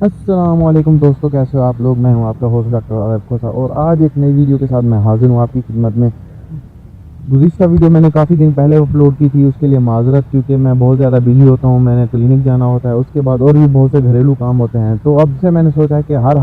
अस्सलामुअलैकुम दोस्तों, कैसे हो आप लोग। मैं हूं आपका होस्ट डॉक्टर अरब खोसा और आज एक नई वीडियो के साथ मैं हाजिर हूं आपकी खिदमत में। गुज़िश्ता वीडियो मैंने काफ़ी दिन पहले अपलोड की थी, उसके लिए माजरत, क्योंकि मैं बहुत ज़्यादा बिजी होता हूं। मैंने क्लिनिक जाना होता है, उसके बाद और भी बहुत से घरेलू काम होते हैं। तो अब से मैंने सोचा है कि हर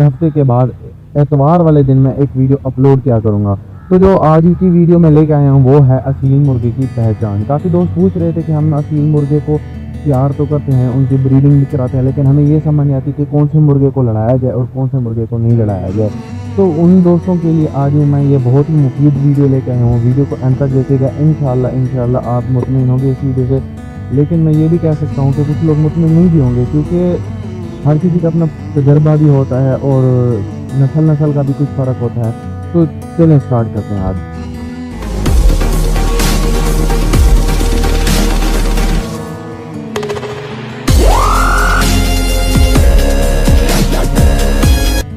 हफ्ते के बाद एतवार वाले दिन मैं एक वीडियो अपलोड किया करूँगा। तो जो आज की वीडियो में लेके आया हूँ वो है असील मुर्गे की पहचान। काफ़ी दोस्त पूछ रहे थे कि हम असील मुर्गे को तैयार तो करते हैं, उनकी ब्रीडिंग भी कराते हैं, लेकिन हमें ये समझ नहीं आती कि कौन से मुर्गे को लड़ाया जाए और कौन से मुर्गे को नहीं लड़ाया जाए। तो उन दोस्तों के लिए आज मैं ये बहुत ही मुफीद वीडियो लेकर आया हूँ। वीडियो को अंत तक देखिएगा, इंशाल्लाह आप मुतमिन होंगे इस वीडियो से। लेकिन मैं ये भी कह सकता हूँ कि कुछ लोग मुतमिन नहीं भी होंगे, क्योंकि हर किसी का अपना तजर्बा भी होता है और नस्ल का भी कुछ फ़र्क होता है। तो चलें स्टार्ट करते हैं आज।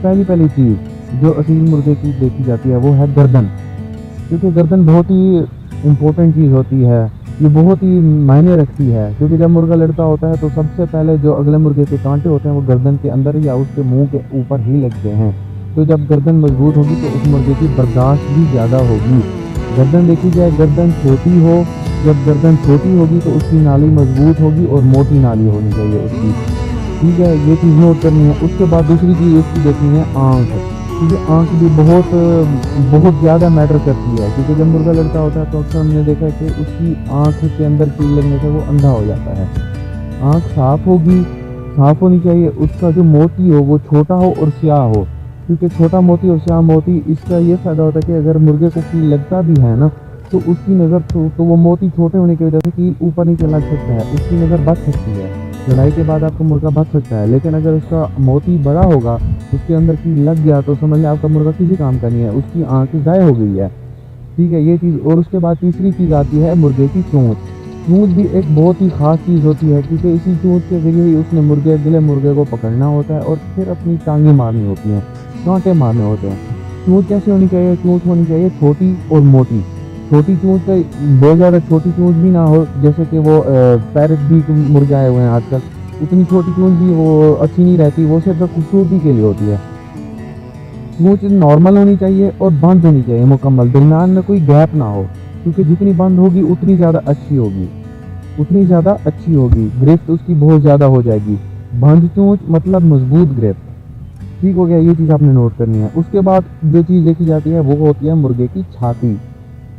पहली चीज़ जो असील मुर्गे की देखी जाती है वो है गर्दन, क्योंकि गर्दन बहुत ही इम्पोर्टेंट चीज़ होती है। ये बहुत ही मायने रखती है, क्योंकि जब मुर्गा लड़ता होता है तो सबसे पहले जो अगले मुर्गे के कांटे होते हैं वो गर्दन के अंदर या उसके मुंह के ऊपर ही लगते हैं। तो जब गर्दन मजबूत होगी तो उस मुर्गे की बर्दाश्त भी ज़्यादा होगी। गर्दन देखी जाए, गर्दन छोटी हो, जब गर्दन छोटी होगी तो उसकी नाली मजबूत होगी और मोटी नाली होनी चाहिए उसकी। ठीक है, ये चीज़ नोट करनी है। उसके बाद दूसरी चीज़ उसकी देखनी है आँख, क्योंकि आँख भी बहुत ज़्यादा मैटर करती है। क्योंकि जब मुर्गा लड़ता होता है तो अक्सर हमने देखा है कि उसकी आँख के अंदर कील लगने से वो अंधा हो जाता है। आँख साफ़ होनी चाहिए। उसका जो मोती हो वो छोटा हो और स्याह हो, क्योंकि छोटा मोती और स्याह मोती, इसका ये फ़ायदा होता है कि अगर मुर्गे को कील लगता भी है ना तो उसकी नज़र तो वो मोती छोटे होने की वजह से कील ऊपर नीचे लग सकता है, उसकी नज़र बच सकती है। लड़ाई के बाद आपका मुर्गा बच सकता है। लेकिन अगर उसका मोती बड़ा होगा, उसके अंदर कील लग गया, तो समझ लें आपका मुर्गा किसी काम का नहीं है, उसकी आँख ज़ाय हो गई है। ठीक है, ये चीज़। और उसके बाद तीसरी चीज़ आती है मुर्गे की चोंच। चोंच भी एक बहुत ही ख़ास चीज़ होती है, क्योंकि इसी चोंच के ज़रिए ही उसने अगले मुर्गे को पकड़ना होता है और फिर अपनी टांगें मारनी होती हैं, कांटे मारने होते हैं। चोंच कैसे होनी चाहिए? चोंच होनी चाहिए छोटी और मोटी। छोटी चोंच का, बहुत ज़्यादा छोटी चोंच भी ना हो, जैसे कि वो पैरट भी मुर्गे आए हुए हैं आजकल, उतनी छोटी चोंच भी वो अच्छी नहीं रहती, वो सिर्फ खूबसूरती के लिए होती है। चोंच नॉर्मल होनी चाहिए और बंद होनी चाहिए मुकम्मल, दरमियान में कोई गैप ना हो, क्योंकि जितनी बंद होगी उतनी ज़्यादा अच्छी होगी, गिरफ्त उसकी बहुत ज़्यादा हो जाएगी। बंद चोंच मतलब मजबूत गिरफ्त। ठीक हो गया, ये चीज़ आपने नोट करनी है। उसके बाद जो चीज़ देखी जाती है वो होती है मुर्गे की छाती।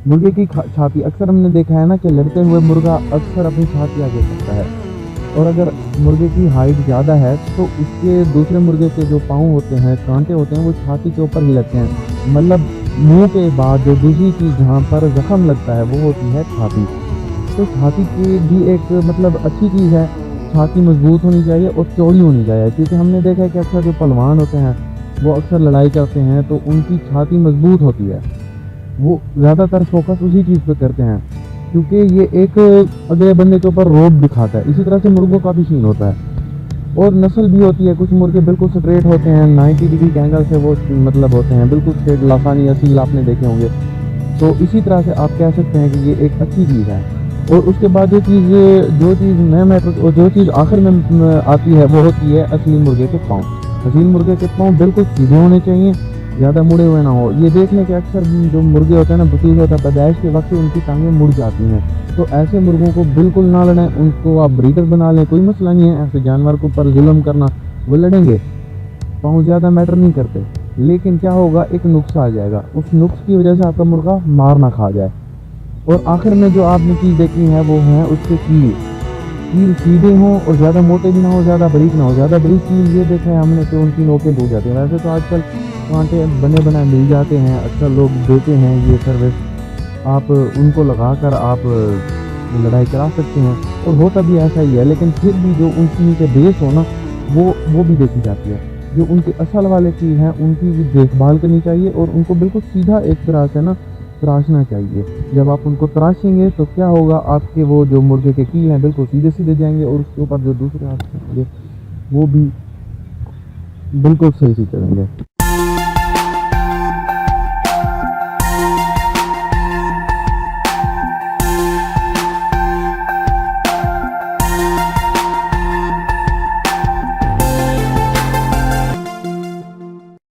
मुर्गे की छाती अक्सर हमने देखा है ना कि लड़ते हुए मुर्गा अक्सर अपनी छाती आगे करता है, और अगर मुर्गे की हाइट ज़्यादा है तो उसके दूसरे मुर्गे के जो पाँव होते हैं, कांटे होते हैं, वो छाती के ऊपर ही लगते हैं। मतलब मुंह के बाद जो दूसरी चीज़ जहाँ पर जख्म लगता है वो होती है छाती। तो छाती की भी एक मतलब अच्छी चीज़ है। छाती मजबूत होनी चाहिए और चौड़ी होनी चाहिए, क्योंकि हमने देखा है कि अक्सर जो पहलवान होते हैं वो अक्सर लड़ाई करते हैं तो उनकी छाती मजबूत होती है। वो ज़्यादातर फोकस उसी चीज़ पे करते हैं, क्योंकि ये एक अगले बंदे के ऊपर रोब दिखाता है। इसी तरह से मुर्गों का भी सीन होता है और नस्ल भी होती है। कुछ मुर्गे बिल्कुल स्ट्रेट होते हैं, 90 डिग्री के एंगल से वो मतलब होते हैं बिल्कुल स्ट्रेट, लाफानी असील आपने देखे होंगे। तो इसी तरह से आप कह सकते हैं कि ये एक अच्छी चीज़ है। और उसके बाद जो चीज़ आखिर में आती है वो होती है असली मुर्गे के पाँव। असली मुर्गे के पाँव बिल्कुल सीधे होने चाहिए, ज़्यादा मुड़े हुए ना हो। ये देख लें कि अक्सर जो मुर्गे होते हैं ना, बतूज होता है, पैदाइश के वक्त उनकी टांगें मुड़ जाती हैं। तो ऐसे मुर्गों को बिल्कुल ना लड़ें, उनको आप ब्रीडर बना लें, कोई मसला नहीं है। ऐसे जानवर के ऊपर जुल्म करना, वो लड़ेंगे, पाँव ज़्यादा मैटर नहीं करते। लेकिन क्या होगा, एक नुक्स आ जाएगा, उस नुक्स की वजह से आपका मुर्गा मार ना खा जाए। और आखिर में जो आपने चीज़ देखी है वो है उसके कील सीधे हों और ज़्यादा मोटे भी ना हो, ज़्यादा बारीक ना हो। ज़्यादा बारीक कील ये देखा है हमने कि उनकी नोकें डूब जाती हैं। वैसे तो आजकल कांटे बने बनाए मिल जाते हैं, अक्सर लोग देते हैं ये सर्विस, आप उनको लगा कर आप लड़ाई करा सकते हैं, और होता भी ऐसा ही है। लेकिन फिर भी जो उनकी नीचे बेस हो ना, वो भी देखी जाती है। जो उनके असल वाले चीज़ हैं उनकी भी देखभाल करनी चाहिए और उनको बिल्कुल सीधा एक तरह से ना तराशना चाहिए। जब आप उनको तराशेंगे तो क्या होगा, आपके वो जो मुर्गे के कील हैं बिल्कुल सीधे सीधे जाएंगे और उसके ऊपर जो दूसरे आप वो भी बिल्कुल सही चलेंगे।